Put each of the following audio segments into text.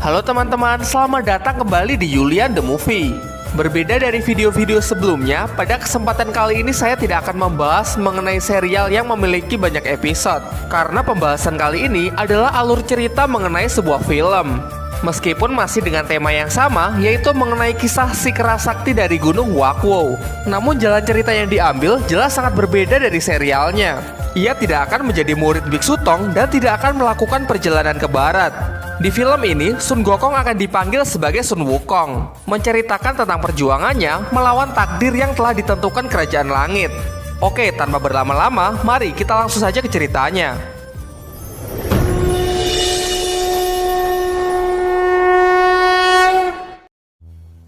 Halo teman-teman, selamat datang kembali di Julian The Movie. Berbeda dari video-video sebelumnya, pada kesempatan kali ini saya tidak akan membahas mengenai serial yang memiliki banyak episode. Karena pembahasan kali ini adalah alur cerita mengenai sebuah film. Meskipun masih dengan tema yang sama, yaitu mengenai kisah si kera sakti dari Gunung Wakwo. Namun jalan cerita yang diambil jelas sangat berbeda dari serialnya. Ia tidak akan menjadi murid Biksu Tong dan tidak akan melakukan perjalanan ke barat. Di film ini, Sun Gokong akan dipanggil sebagai Sun Wukong, menceritakan tentang perjuangannya melawan takdir yang telah ditentukan Kerajaan Langit. Oke, tanpa berlama-lama, mari kita langsung saja ke ceritanya.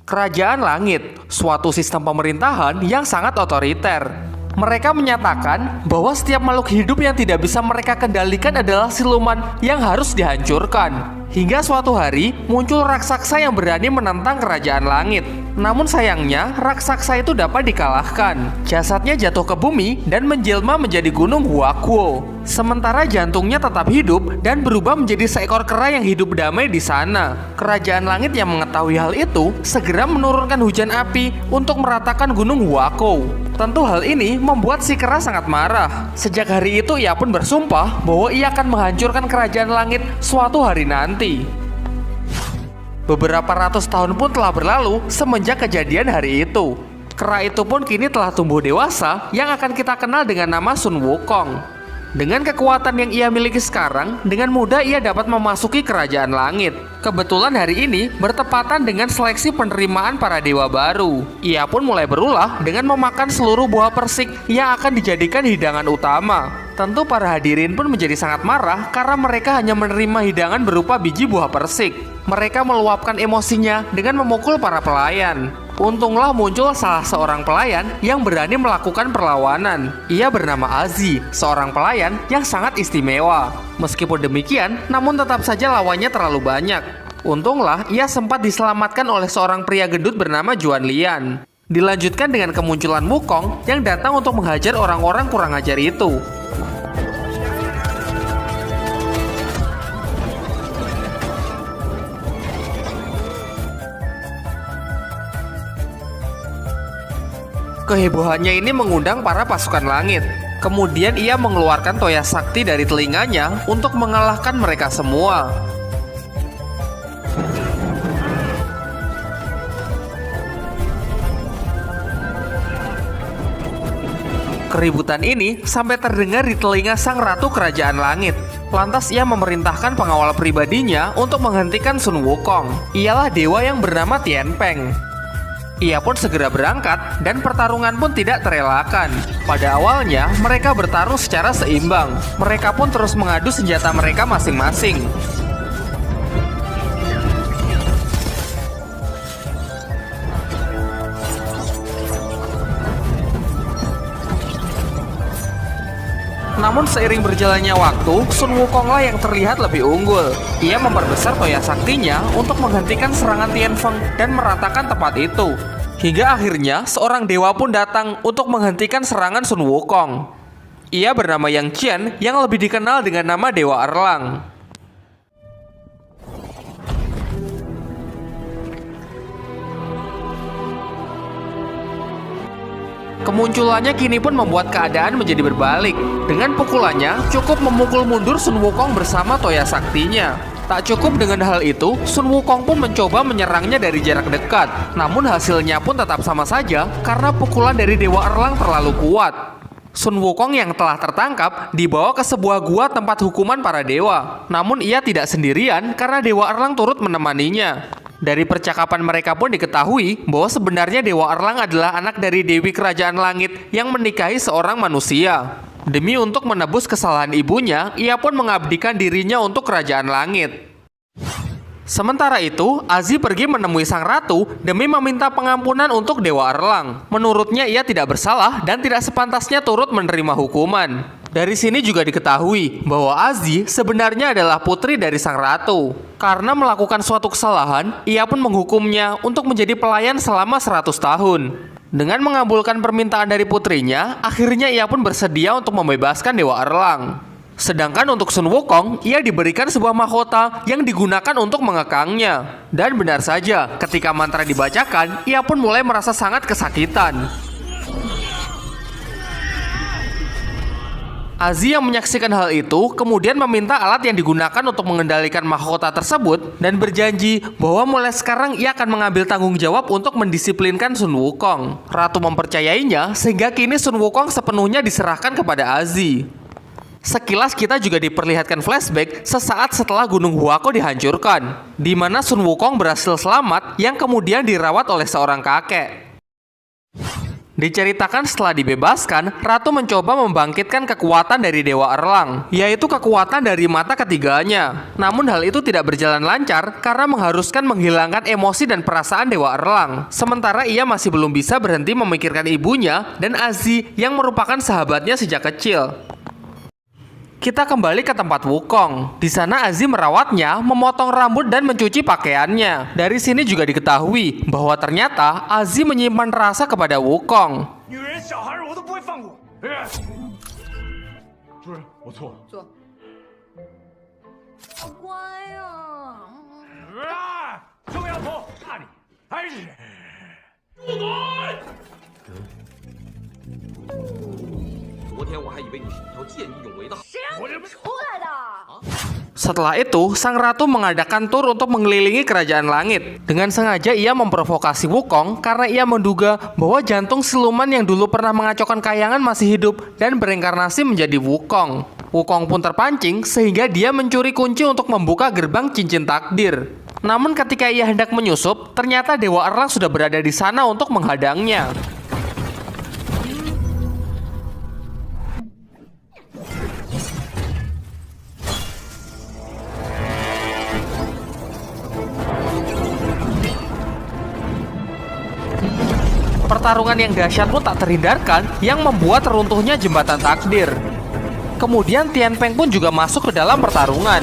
Kerajaan Langit, suatu sistem pemerintahan yang sangat otoriter. Mereka menyatakan bahwa setiap makhluk hidup yang tidak bisa mereka kendalikan adalah siluman yang harus dihancurkan. Hingga suatu hari, muncul raksasa yang berani menentang Kerajaan Langit. Namun sayangnya, raksasa itu dapat dikalahkan. Jasadnya jatuh ke bumi dan menjelma menjadi Gunung Wakwo. Sementara jantungnya tetap hidup dan berubah menjadi seekor kera yang hidup damai di sana. Kerajaan Langit yang mengetahui hal itu segera menurunkan hujan api untuk meratakan Gunung Wakwo. Tentu hal ini membuat si kera sangat marah. Sejak hari itu ia pun bersumpah bahwa ia akan menghancurkan Kerajaan Langit suatu hari nanti. Beberapa ratus tahun pun telah berlalu semenjak kejadian hari itu. Kera itu pun kini telah tumbuh dewasa yang akan kita kenal dengan nama Sun Wukong. Dengan kekuatan yang ia miliki sekarang, dengan mudah ia dapat memasuki Kerajaan Langit. Kebetulan hari ini bertepatan dengan seleksi penerimaan para dewa baru. Ia pun mulai berulah dengan memakan seluruh buah persik yang akan dijadikan hidangan utama. Tentu para hadirin pun menjadi sangat marah karena mereka hanya menerima hidangan berupa biji buah persik. Mereka meluapkan emosinya dengan memukul para pelayan. Untunglah muncul salah seorang pelayan yang berani melakukan perlawanan. Ia bernama Azi, seorang pelayan yang sangat istimewa. Meskipun demikian, namun tetap saja lawannya terlalu banyak. Untunglah ia sempat diselamatkan oleh seorang pria gendut bernama Juan Lian. Dilanjutkan dengan kemunculan Wukong yang datang untuk menghajar orang-orang kurang ajar itu. Kehebohannya ini mengundang para pasukan langit. Kemudian ia mengeluarkan toya sakti dari telinganya untuk mengalahkan mereka semua. Keributan ini sampai terdengar di telinga sang ratu Kerajaan Langit. Lantas ia memerintahkan pengawal pribadinya untuk menghentikan Sun Wukong. Ialah dewa yang bernama Tian Peng. Ia pun segera berangkat dan pertarungan pun tidak terelakkan. Pada awalnya mereka bertarung secara seimbang. Mereka pun terus mengadu senjata mereka masing-masing. Namun seiring berjalannya waktu, Sun Wukonglah yang terlihat lebih unggul. Ia memperbesar toya saktinya untuk menghentikan serangan Tian Feng dan meratakan tempat itu. Hingga akhirnya seorang dewa pun datang untuk menghentikan serangan Sun Wukong. Ia bernama Yang Qian yang lebih dikenal dengan nama Dewa Erlang. Kemunculannya kini pun membuat keadaan menjadi berbalik. Dengan pukulannya, cukup memukul mundur Sun Wukong bersama toya saktinya. Tak cukup dengan hal itu, Sun Wukong pun mencoba menyerangnya dari jarak dekat. Namun hasilnya pun tetap sama saja karena pukulan dari Dewa Erlang terlalu kuat. Sun Wukong yang telah tertangkap dibawa ke sebuah gua tempat hukuman para dewa. Namun ia tidak sendirian karena Dewa Erlang turut menemaninya. Dari percakapan mereka pun diketahui bahwa sebenarnya Dewa Erlang adalah anak dari Dewi Kerajaan Langit yang menikahi seorang manusia. Demi untuk menebus kesalahan ibunya, ia pun mengabdikan dirinya untuk Kerajaan Langit. Sementara itu, Azi pergi menemui sang ratu demi meminta pengampunan untuk Dewa Erlang. Menurutnya ia tidak bersalah dan tidak sepantasnya turut menerima hukuman. Dari sini juga diketahui bahwa Azi sebenarnya adalah putri dari sang ratu. Karena melakukan suatu kesalahan, ia pun menghukumnya untuk menjadi pelayan selama 100 tahun. Dengan mengabulkan permintaan dari putrinya, akhirnya ia pun bersedia untuk membebaskan Dewa Erlang. Sedangkan untuk Sun Wukong, ia diberikan sebuah mahkota yang digunakan untuk mengekangnya. Dan benar saja, ketika mantra dibacakan, ia pun mulai merasa sangat kesakitan. Aziz yang menyaksikan hal itu kemudian meminta alat yang digunakan untuk mengendalikan mahkota tersebut dan berjanji bahwa mulai sekarang ia akan mengambil tanggung jawab untuk mendisiplinkan Sun Wukong. Ratu mempercayainya sehingga kini Sun Wukong sepenuhnya diserahkan kepada Aziz. Sekilas kita juga diperlihatkan flashback sesaat setelah Gunung Huako dihancurkan, di mana Sun Wukong berhasil selamat yang kemudian dirawat oleh seorang kakek. Diceritakan setelah dibebaskan, Ratu mencoba membangkitkan kekuatan dari Dewa Erlang, yaitu kekuatan dari mata ketiganya. Namun hal itu tidak berjalan lancar karena mengharuskan menghilangkan emosi dan perasaan Dewa Erlang. Sementara ia masih belum bisa berhenti memikirkan ibunya dan Aziz yang merupakan sahabatnya sejak kecil. Kita kembali ke tempat Wukong. Di sana Aziz merawatnya, memotong rambut dan mencuci pakaiannya. Dari sini juga diketahui bahwa ternyata Aziz menyimpan rasa kepada Wukong. Setelah itu, sang ratu mengadakan tur untuk mengelilingi kerajaan langit. Dengan sengaja ia memprovokasi Wukong karena ia menduga bahwa jantung siluman yang dulu pernah mengacaukan kayangan masih hidup dan bereinkarnasi menjadi Wukong. Wukong pun terpancing sehingga dia mencuri kunci untuk membuka gerbang cincin takdir. Namun ketika ia hendak menyusup, ternyata Dewa Erlang sudah berada di sana untuk menghadangnya. Pertarungan yang dahsyat pun tak terhindarkan yang membuat runtuhnya jembatan takdir. Kemudian Tian Peng pun juga masuk ke dalam pertarungan.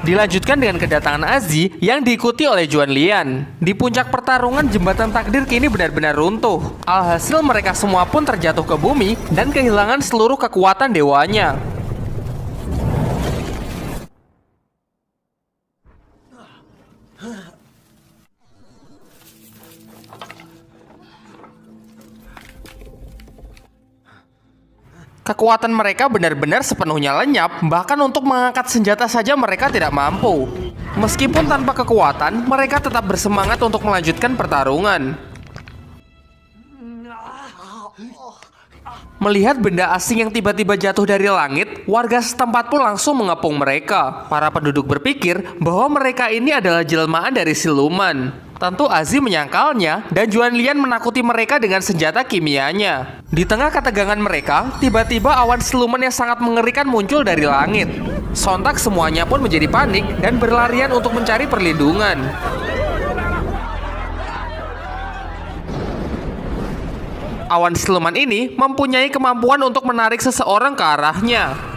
Dilanjutkan dengan kedatangan Aziz yang diikuti oleh Juan Lian. Di puncak pertarungan jembatan takdir kini benar-benar runtuh. Alhasil mereka semua pun terjatuh ke bumi dan kehilangan seluruh kekuatan dewanya. Kekuatan mereka benar-benar sepenuhnya lenyap, bahkan untuk mengangkat senjata saja mereka tidak mampu. Meskipun tanpa kekuatan, mereka tetap bersemangat untuk melanjutkan pertarungan. Melihat benda asing yang tiba-tiba jatuh dari langit, warga setempat pun langsung mengepung mereka. Para penduduk berpikir bahwa mereka ini adalah jelmaan dari siluman. Tentu Aziz menyangkalnya dan Juan Lian menakuti mereka dengan senjata kimianya. Di tengah ketegangan mereka, tiba-tiba awan siluman yang sangat mengerikan muncul dari langit. Sontak semuanya pun menjadi panik dan berlarian untuk mencari perlindungan. Awan siluman ini mempunyai kemampuan untuk menarik seseorang ke arahnya.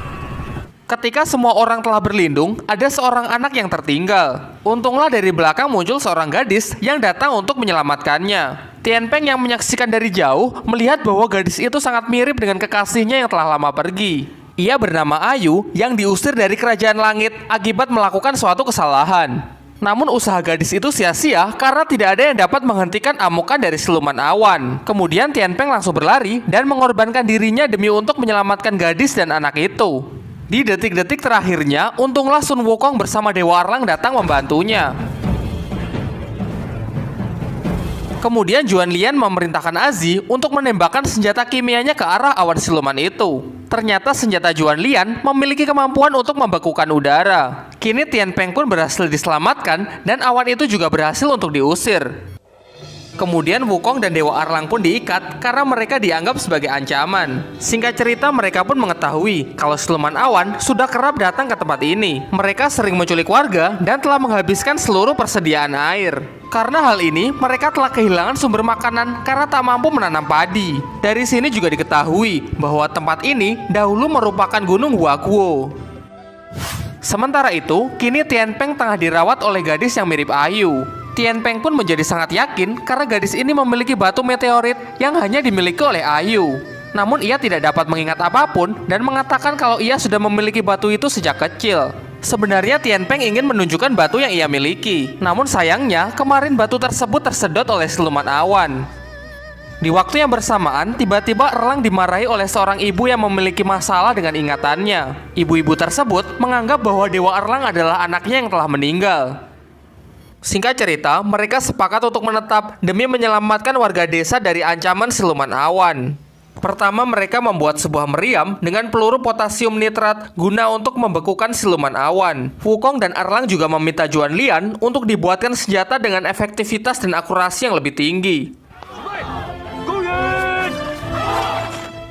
Ketika semua orang telah berlindung, ada seorang anak yang tertinggal. Untunglah dari belakang muncul seorang gadis yang datang untuk menyelamatkannya. Tian Peng yang menyaksikan dari jauh melihat bahwa gadis itu sangat mirip dengan kekasihnya yang telah lama pergi. Ia bernama Ayu yang diusir dari kerajaan langit akibat melakukan suatu kesalahan. Namun usaha gadis itu sia-sia karena tidak ada yang dapat menghentikan amukan dari siluman awan. Kemudian Tian Peng langsung berlari dan mengorbankan dirinya demi untuk menyelamatkan gadis dan anak itu. Di detik-detik terakhirnya, untunglah Sun Wukong bersama Dewa Erlang datang membantunya. Kemudian Juan Lian memerintahkan Aziz untuk menembakkan senjata kimianya ke arah awan siluman itu. Ternyata senjata Juan Lian memiliki kemampuan untuk membekukan udara. Kini Tian Peng pun berhasil diselamatkan dan awan itu juga berhasil untuk diusir. Kemudian Wukong dan Dewa Erlang pun diikat karena mereka dianggap sebagai ancaman. Singkat cerita, mereka pun mengetahui kalau siluman awan sudah kerap datang ke tempat ini. Mereka sering menculik warga dan telah menghabiskan seluruh persediaan air. Karena hal ini, mereka telah kehilangan sumber makanan karena tak mampu menanam padi. Dari sini juga diketahui bahwa tempat ini dahulu merupakan Gunung Huaguo. Sementara itu, kini Tian Peng tengah dirawat oleh gadis yang mirip Ayu. Tian Peng pun menjadi sangat yakin karena gadis ini memiliki batu meteorit yang hanya dimiliki oleh Ayu. Namun ia tidak dapat mengingat apapun dan mengatakan kalau ia sudah memiliki batu itu sejak kecil. Sebenarnya Tian Peng ingin menunjukkan batu yang ia miliki. Namun sayangnya kemarin batu tersebut tersedot oleh siluman awan. Di waktu yang bersamaan, tiba-tiba Erlang dimarahi oleh seorang ibu yang memiliki masalah dengan ingatannya. Ibu-ibu tersebut menganggap bahwa Dewa Erlang adalah anaknya yang telah meninggal. Singkat cerita, mereka sepakat untuk menetap demi menyelamatkan warga desa dari ancaman siluman awan. Pertama, mereka membuat sebuah meriam dengan peluru potasium nitrat guna untuk membekukan siluman awan. Wukong dan Erlang juga meminta Juan Lian untuk dibuatkan senjata dengan efektivitas dan akurasi yang lebih tinggi.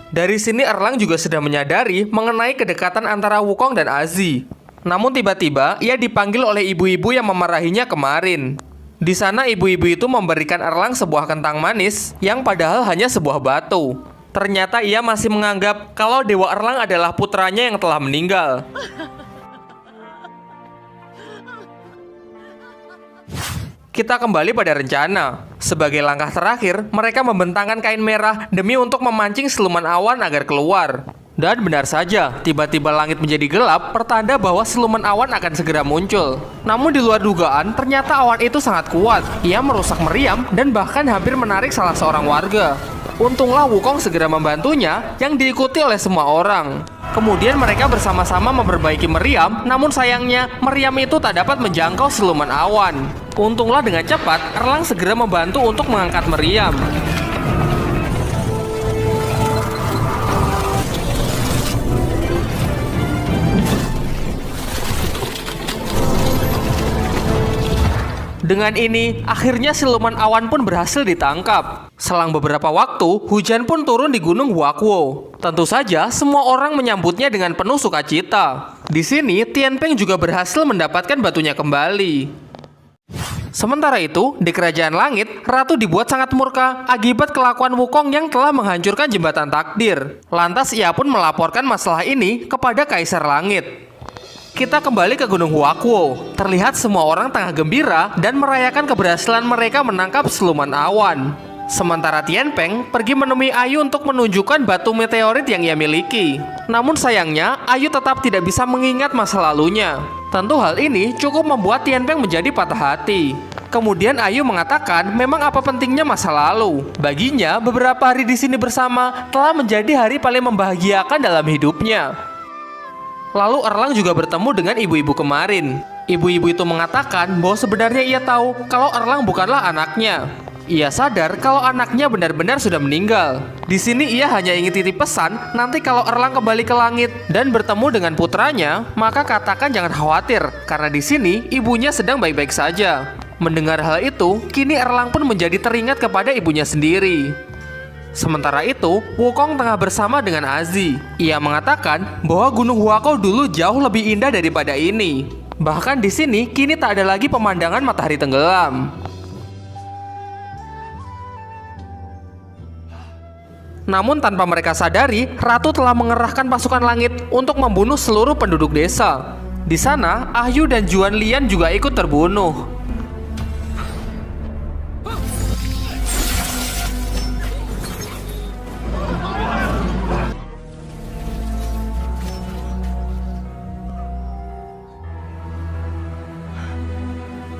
Dari sini Erlang juga sudah menyadari mengenai kedekatan antara Wukong dan Azi. Namun tiba-tiba ia dipanggil oleh ibu-ibu yang memarahinya kemarin. Di sana ibu-ibu itu memberikan Erlang sebuah kentang manis yang padahal hanya sebuah batu. Ternyata ia masih menganggap kalau Dewa Erlang adalah putranya yang telah meninggal. Kita kembali pada rencana. Sebagai langkah terakhir, mereka membentangkan kain merah demi untuk memancing siluman awan agar keluar. Dan benar saja, tiba-tiba langit menjadi gelap, pertanda bahwa siluman awan akan segera muncul. Namun di luar dugaan, ternyata awan itu sangat kuat. Ia merusak meriam dan bahkan hampir menarik salah seorang warga. Untunglah Wukong segera membantunya, yang diikuti oleh semua orang. Kemudian mereka bersama-sama memperbaiki meriam, namun sayangnya meriam itu tak dapat menjangkau siluman awan. Untunglah dengan cepat, Erlang segera membantu untuk mengangkat meriam. Dengan ini, akhirnya siluman awan pun berhasil ditangkap. Selang beberapa waktu, hujan pun turun di Gunung Huakuo. Tentu saja, semua orang menyambutnya dengan penuh sukacita. Di sini, Tian Peng juga berhasil mendapatkan batunya kembali. Sementara itu, di Kerajaan Langit, Ratu dibuat sangat murka akibat kelakuan Wukong yang telah menghancurkan jembatan takdir. Lantas ia pun melaporkan masalah ini kepada Kaisar Langit. Kita kembali ke Gunung Huakuo. Terlihat semua orang tengah gembira dan merayakan keberhasilan mereka menangkap siluman awan. Sementara Tian Peng pergi menemui Ayu untuk menunjukkan batu meteorit yang ia miliki. Namun sayangnya, Ayu tetap tidak bisa mengingat masa lalunya. Tentu hal ini cukup membuat Tian Peng menjadi patah hati. Kemudian Ayu mengatakan memang apa pentingnya masa lalu. Baginya, beberapa hari di sini bersama telah menjadi hari paling membahagiakan dalam hidupnya. Lalu Erlang juga bertemu dengan ibu-ibu kemarin. Ibu-ibu itu mengatakan bahwa sebenarnya ia tahu kalau Erlang bukanlah anaknya. Ia sadar kalau anaknya benar-benar sudah meninggal. Di sini ia hanya ingin titip pesan, nanti kalau Erlang kembali ke langit dan bertemu dengan putranya, maka katakan jangan khawatir, karena di sini ibunya sedang baik-baik saja. Mendengar hal itu, kini Erlang pun menjadi teringat kepada ibunya sendiri. Sementara itu, Wukong tengah bersama dengan Azi. Ia mengatakan bahwa Gunung Huakuo dulu jauh lebih indah daripada ini. Bahkan di sini kini tak ada lagi pemandangan matahari tenggelam. Namun tanpa mereka sadari, Ratu telah mengerahkan pasukan langit untuk membunuh seluruh penduduk desa. Di sana, Ayu dan Juan Lian juga ikut terbunuh.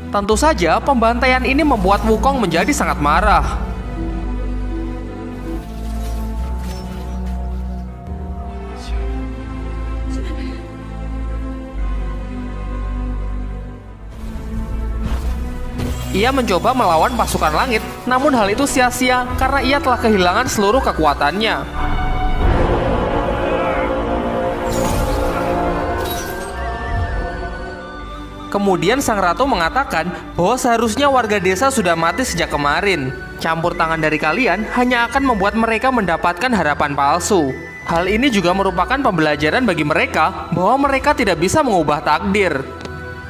Tentu saja, pembantaian ini membuat Wukong menjadi sangat marah. Ia mencoba melawan pasukan langit, namun hal itu sia-sia karena ia telah kehilangan seluruh kekuatannya. Kemudian sang ratu mengatakan bahwa seharusnya warga desa sudah mati sejak kemarin. Campur tangan dari kalian hanya akan membuat mereka mendapatkan harapan palsu. Hal ini juga merupakan pembelajaran bagi mereka bahwa mereka tidak bisa mengubah takdir.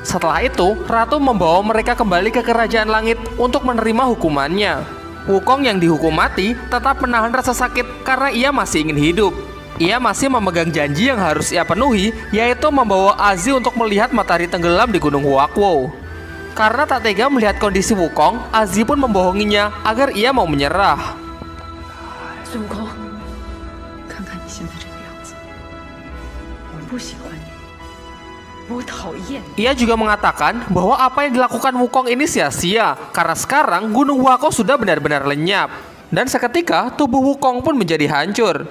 Setelah itu, ratu membawa mereka kembali ke kerajaan langit untuk menerima hukumannya. Wukong yang dihukum mati tetap menahan rasa sakit karena ia masih ingin hidup. Ia masih memegang janji yang harus ia penuhi, yaitu membawa Azi untuk melihat matahari tenggelam di Gunung Huakuo. Karena tak tega melihat kondisi Wukong, Azi pun membohonginya agar ia mau menyerah. 我讨厌。 Ia juga mengatakan bahwa apa yang dilakukan Wukong ini sia-sia karena sekarang Gunung Wako sudah benar-benar lenyap. Dan seketika tubuh Wukong pun menjadi hancur.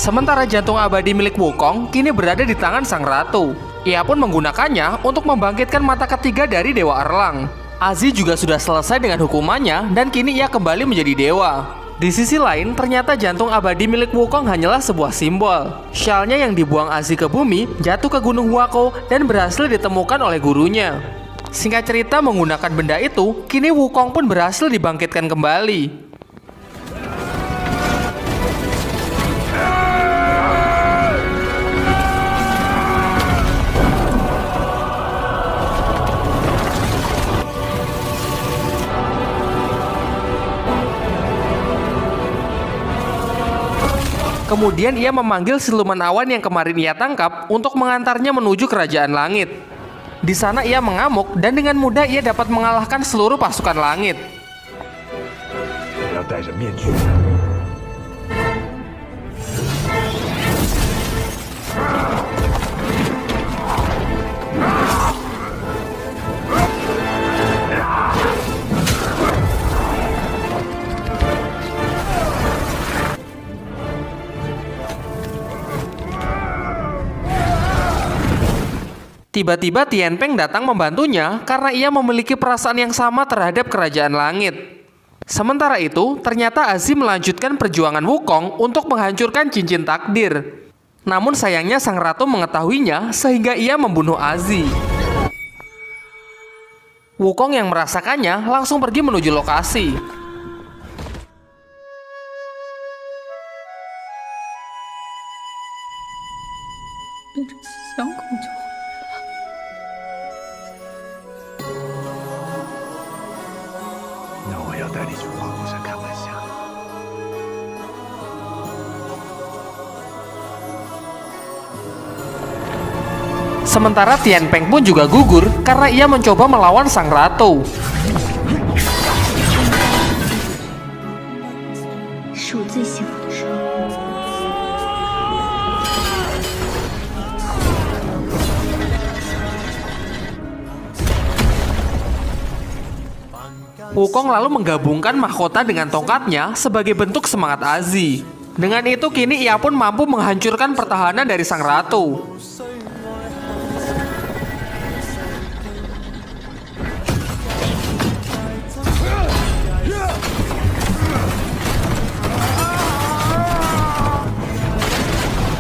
Sementara jantung abadi milik Wukong kini berada di tangan sang ratu. Ia pun menggunakannya untuk membangkitkan mata ketiga dari Dewa Erlang. Azi juga sudah selesai dengan hukumannya dan kini ia kembali menjadi dewa. Di sisi lain, ternyata jantung abadi milik Wukong hanyalah sebuah simbol. Syalnya yang dibuang Azi ke bumi jatuh ke Gunung Wako dan berhasil ditemukan oleh gurunya. Singkat cerita, menggunakan benda itu, kini Wukong pun berhasil dibangkitkan kembali. Kemudian ia memanggil siluman awan yang kemarin ia tangkap untuk mengantarnya menuju kerajaan langit. Di sana ia mengamuk dan dengan mudah ia dapat mengalahkan seluruh pasukan langit. Tiba-tiba Tian Peng datang membantunya karena ia memiliki perasaan yang sama terhadap kerajaan langit. Sementara itu, ternyata Azi melanjutkan perjuangan Wukong untuk menghancurkan cincin takdir. Namun sayangnya sang ratu mengetahuinya sehingga ia membunuh Azi. Wukong yang merasakannya langsung pergi menuju lokasi. Sementara Tian Peng pun juga gugur karena ia mencoba melawan sang ratu. Wukong lalu menggabungkan mahkota dengan tongkatnya sebagai bentuk semangat Azi. Dengan itu kini ia pun mampu menghancurkan pertahanan dari sang ratu.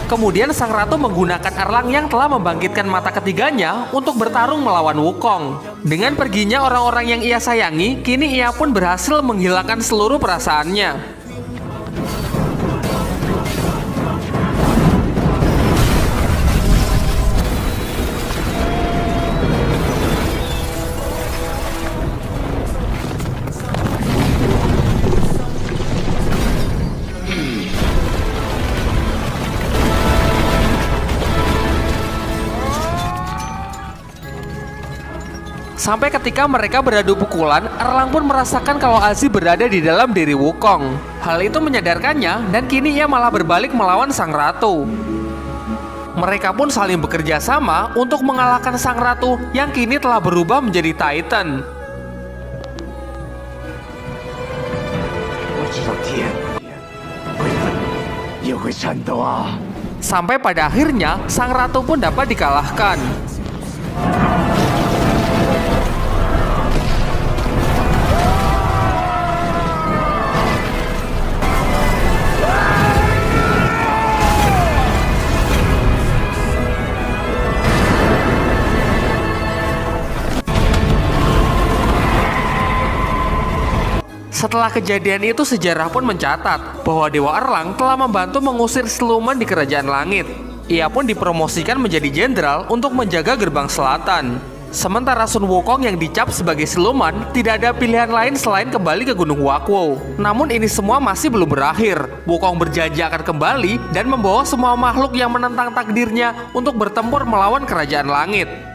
Kemudian sang ratu menggunakan Erlang yang telah membangkitkan mata ketiganya untuk bertarung melawan Wukong. Dengan perginya orang-orang yang ia sayangi, kini ia pun berhasil menghilangkan seluruh perasaannya. Sampai ketika mereka beradu pukulan, Erlang pun merasakan kalau Azi berada di dalam diri Wukong. Hal itu menyadarkannya dan kini ia malah berbalik melawan sang ratu. Mereka pun saling bekerja sama untuk mengalahkan sang ratu yang kini telah berubah menjadi Titan. Sampai pada akhirnya, sang ratu pun dapat dikalahkan. Setelah kejadian itu, sejarah pun mencatat bahwa Dewa Erlang telah membantu mengusir siluman di kerajaan langit. Ia pun dipromosikan menjadi jenderal untuk menjaga gerbang selatan. Sementara Sun Wukong yang dicap sebagai siluman tidak ada pilihan lain selain kembali ke Gunung Wakwo. Namun ini semua masih belum berakhir. Wukong berjanji akan kembali dan membawa semua makhluk yang menentang takdirnya untuk bertempur melawan kerajaan langit.